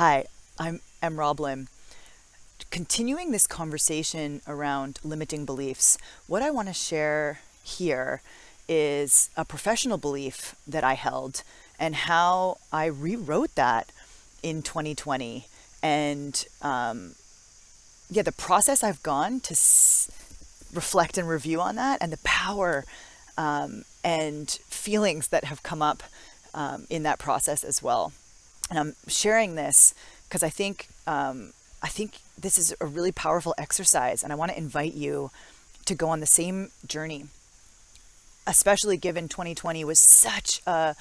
Hi, I'm Roblin. Continuing this conversation around limiting beliefs, what I want to share here is a professional belief that I held and how I rewrote that in 2020. And the process I've gone to reflect and review on that, and the power and feelings that have come up in that process as well. And I'm sharing this because I think this is a really powerful exercise, and I want to invite you to go on the same journey, especially given 2020 was such a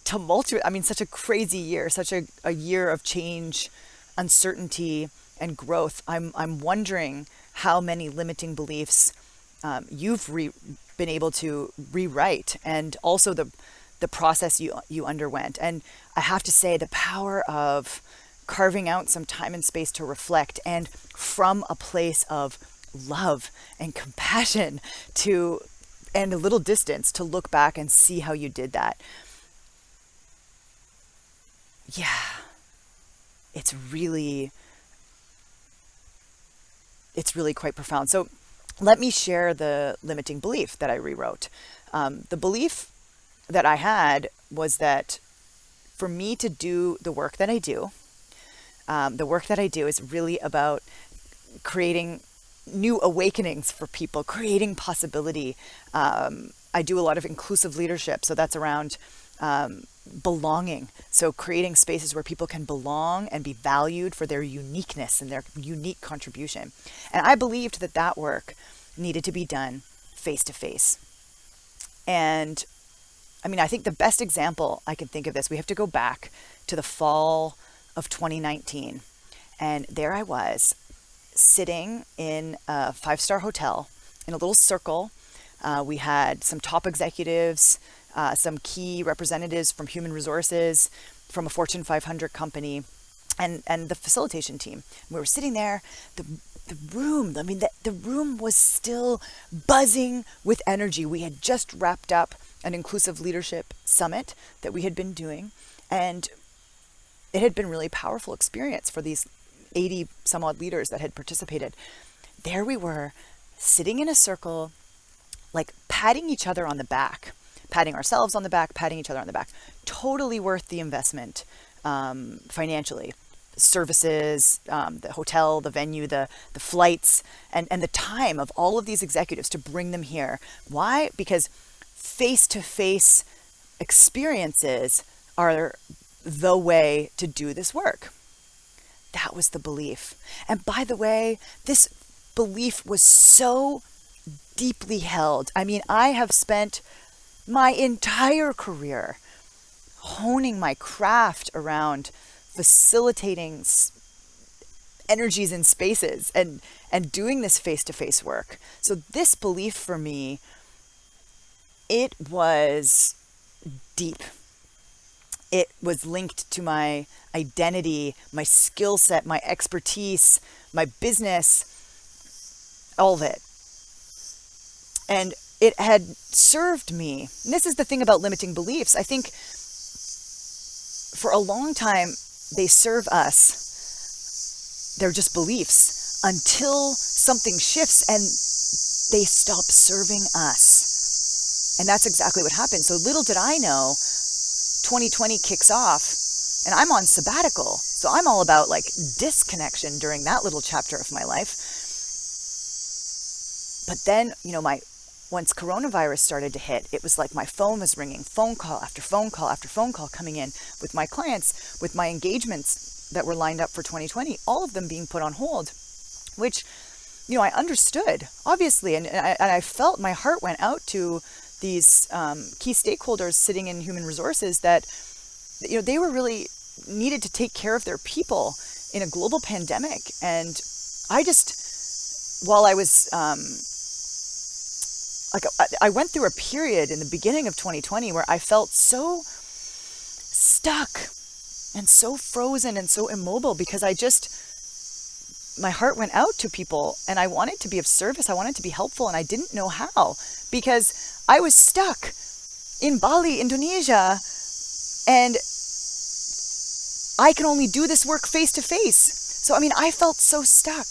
such a crazy year, such a year of change, uncertainty, and growth. I'm wondering how many limiting beliefs you've been able to rewrite, and also the process you underwent. And I have to say, the power of carving out some time and space to reflect, and from a place of love and compassion and a little distance, to look back and see how you did that. Yeah, it's really quite profound. So let me share the limiting belief that I rewrote. The belief that I had was that for me to do the work that I do, is really about creating new awakenings for people, creating possibility. I do a lot of inclusive leadership, so that's around belonging. So creating spaces where people can belong and be valued for their uniqueness and their unique contribution. And I believed that work needed to be done face to face. And I think the best example I can think of this, we have to go back to the fall of 2019. And there I was, sitting in a 5-star hotel in a little circle. We had some top executives, some key representatives from human resources, from a Fortune 500 company, and the facilitation team. We were sitting there. The room was still buzzing with energy. We had just wrapped up an inclusive leadership summit that we had been doing, and it had been a really powerful experience for these 80 some odd leaders that had participated. There we were, sitting in a circle, like patting each other on the back, patting ourselves on the back, patting each other on the back. Totally worth the investment financially. Services, the hotel, the venue, the flights, and the time of all of these executives to bring them here. Why? Because face-to-face experiences are the way to do this work. That was the belief. And by the way, this belief was so deeply held. I have spent my entire career honing my craft around facilitating energies in spaces and doing this face-to-face work. So this belief for me, it was deep. It was linked to my identity, my skill set, my expertise, my business, all of it. And it had served me. And this is the thing about limiting beliefs. I think for a long time, they serve us. They're just beliefs until something shifts and they stop serving us. And that's exactly what happened. So little did I know, 2020 kicks off and I'm on sabbatical. So I'm all about disconnection during that little chapter of my life. But then, once coronavirus started to hit, it was like my phone was ringing, phone call after phone call after phone call coming in with my clients, with my engagements that were lined up for 2020, all of them being put on hold, which, I understood, obviously. And I felt, my heart went out to these key stakeholders sitting in human resources that, they were really needed to take care of their people in a global pandemic. And I just, while I was, I went through a period in the beginning of 2020 where I felt so stuck and so frozen and so immobile because my heart went out to people and I wanted to be of service. I wanted to be helpful and I didn't know how because I was stuck in Bali, Indonesia, and I can only do this work face to face. So, I mean, I felt so stuck.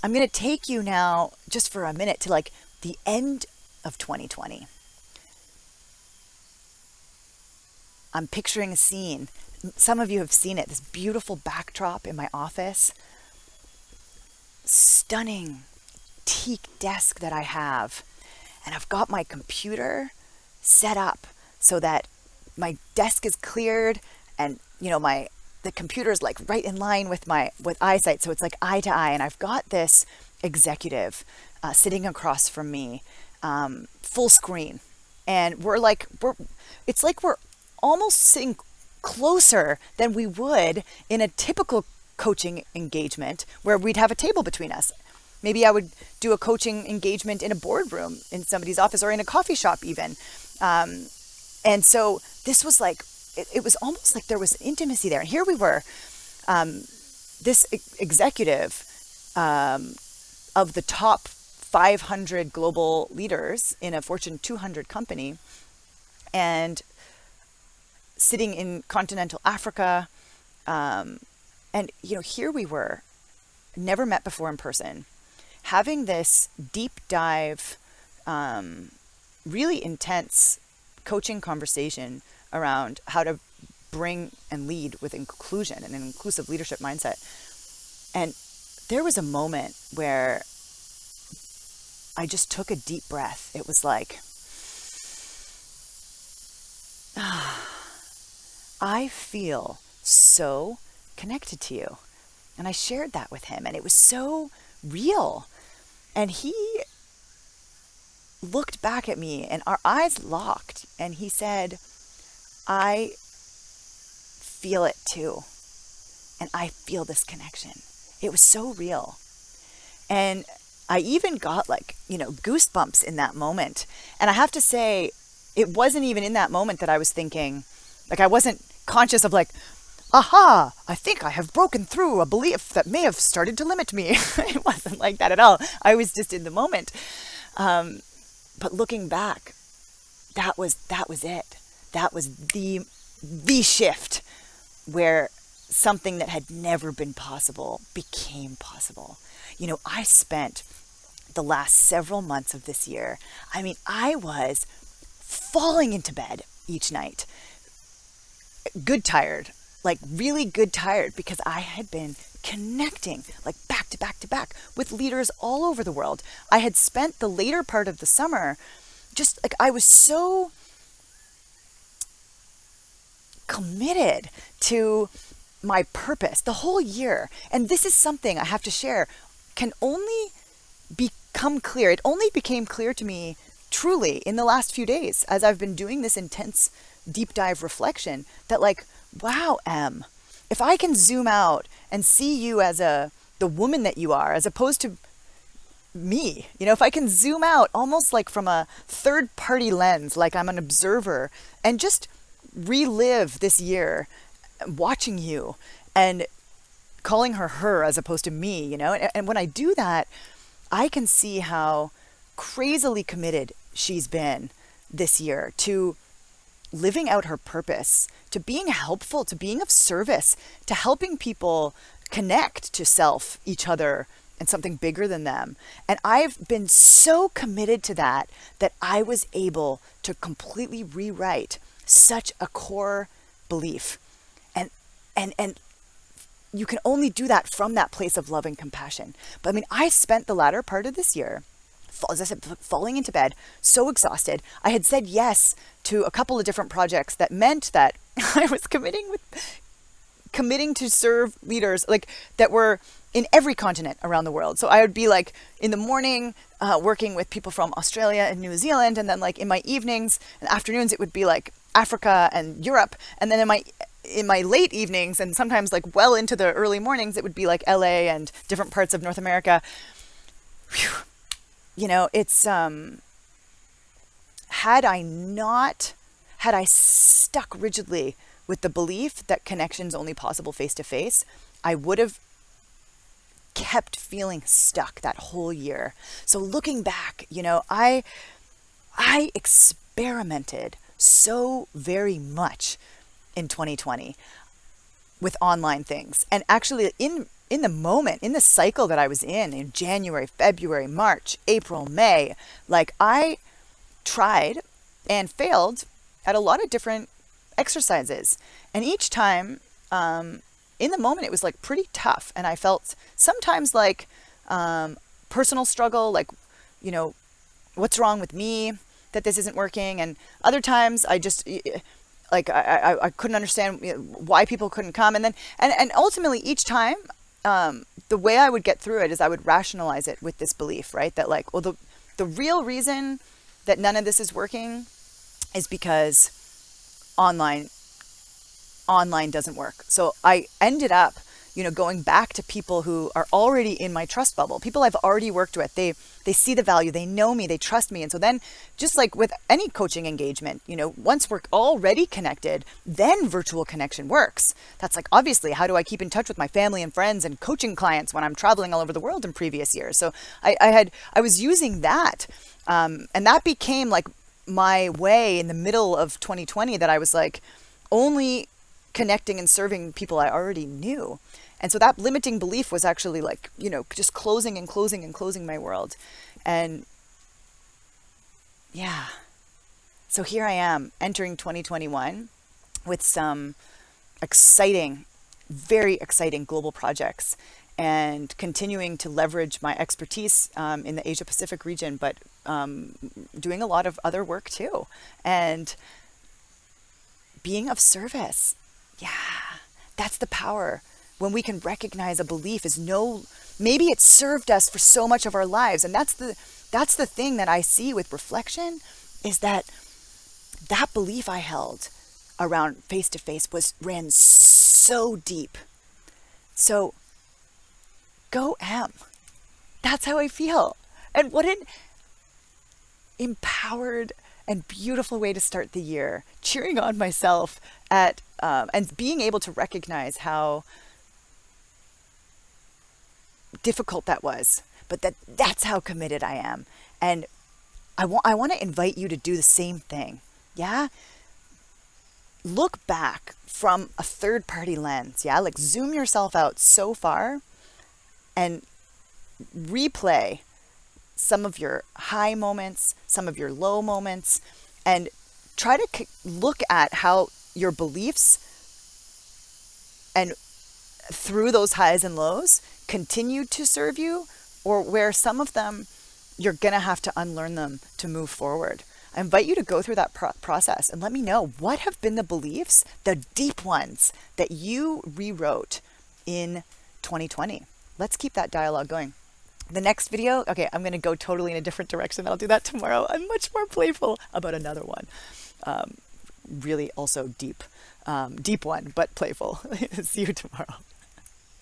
I'm going to take you now just for a minute to like the end of 2020. I'm picturing a scene. Some of you have seen it, this beautiful backdrop in my office. Stunning teak desk that I have. And I've got my computer set up so that my desk is cleared and the computer is like right in line with eyesight, so it's like eye to eye, and I've got this executive sitting across from me, full screen, and it's like we're almost sitting closer than we would in a typical coaching engagement where we'd have a table between us. Maybe I would do a coaching engagement in a boardroom in somebody's office or in a coffee shop even. And so this was like, it was almost like there was intimacy there. And here we were, this executive of the top 500 global leaders in a Fortune 200 company, and sitting in continental Africa. And, here we were, never met before in person, having this deep dive, really intense coaching conversation around how to bring and lead with inclusion and an inclusive leadership mindset. And there was a moment where I just took a deep breath. It was like, I feel so connected to you. And I shared that with him, and it was so real. And he looked back at me, and our eyes locked, and he said, I feel it too. And I feel this connection. It was so real. And I even got goosebumps in that moment. And I have to say, it wasn't even in that moment that I was thinking, I wasn't conscious of aha, I think I have broken through a belief that may have started to limit me. It wasn't like that at all. I was just in the moment. But looking back, that was it. That was the shift where something that had never been possible became possible. I spent the last several months of this year, I was falling into bed each night, good tired, really good tired, because I had been connecting back to back to back with leaders all over the world. I had spent the later part of the summer just I was so committed to my purpose the whole year. And this is something I have to share, can only become clear. It only became clear to me truly in the last few days as I've been doing this intense deep dive reflection that wow, Em, if I can zoom out and see you as the woman that you are, as opposed to me, if I can zoom out almost from a third party lens, I'm an observer, and just relive this year watching you and calling her as opposed to me, and when I do that, I can see how crazily committed she's been this year to living out her purpose, to being helpful, to being of service, to helping people connect to self, each other, and something bigger than them. And I've been so committed to that I was able to completely rewrite such a core belief. And you can only do that from that place of love and compassion. But I spent the latter part of this year, as I said, falling into bed, so exhausted. I had said yes to a couple of different projects that meant that I was committing to serve leaders that were in every continent around the world. So I would be in the morning working with people from Australia and New Zealand, and then in my evenings and afternoons it would be Africa and Europe, and then in my late evenings and sometimes well into the early mornings it would be LA and different parts of North America. Whew. It's had I stuck rigidly with the belief that connection's only possible face to face, I would have kept feeling stuck that whole year. So looking back, I experimented so very much in 2020 with online things. And actually in the moment, in the cycle that I was in January, February, March, April, May, like I tried and failed at a lot of different exercises. And each time, in the moment, it was like pretty tough. And I felt sometimes like personal struggle, like, you know, what's wrong with me that this isn't working? And other times I just like I couldn't understand why people couldn't come. And then and ultimately each time the way I would get through it is I would rationalize it with this belief, right? That like, well, the real reason that none of this is working is because online doesn't work. So I ended up, going back to people who are already in my trust bubble, people I've already worked with. They see the value, they know me, they trust me. And so then, just like with any coaching engagement, once we're already connected, then virtual connection works. That's like, obviously, how do I keep in touch with my family and friends and coaching clients when I'm traveling all over the world in previous years? So I was using that. And that became like my way in the middle of 2020, that I was like only connecting and serving people I already knew. And so that limiting belief was actually like, just closing and closing and closing my world. And yeah, so here I am entering 2021 with some exciting, very exciting global projects, and continuing to leverage my expertise in the Asia Pacific region, but doing a lot of other work too, and being of service. Yeah, that's the power. When we can recognize a belief is maybe it served us for so much of our lives. And that's the thing that I see with reflection, is that belief I held around face-to-face ran so deep. So go That's how I feel. And what an empowered and beautiful way to start the year, cheering on myself at and being able to recognize how difficult that was, but that's how committed I am. And I want to invite you to do the same thing. Yeah? Look back from a third-party lens. Yeah? Like zoom yourself out so far and replay some of your high moments, some of your low moments, and try to look at how your beliefs and through those highs and lows continue to serve you, or where some of them you're going to have to unlearn them to move forward. I invite you to go through that process and let me know, what have been the beliefs, the deep ones, that you rewrote in 2020. Let's keep that dialogue going. The next video, okay, I'm going to go totally in a different direction. I'll do that tomorrow. I'm much more playful about another one. Really also deep one, but playful. See you tomorrow.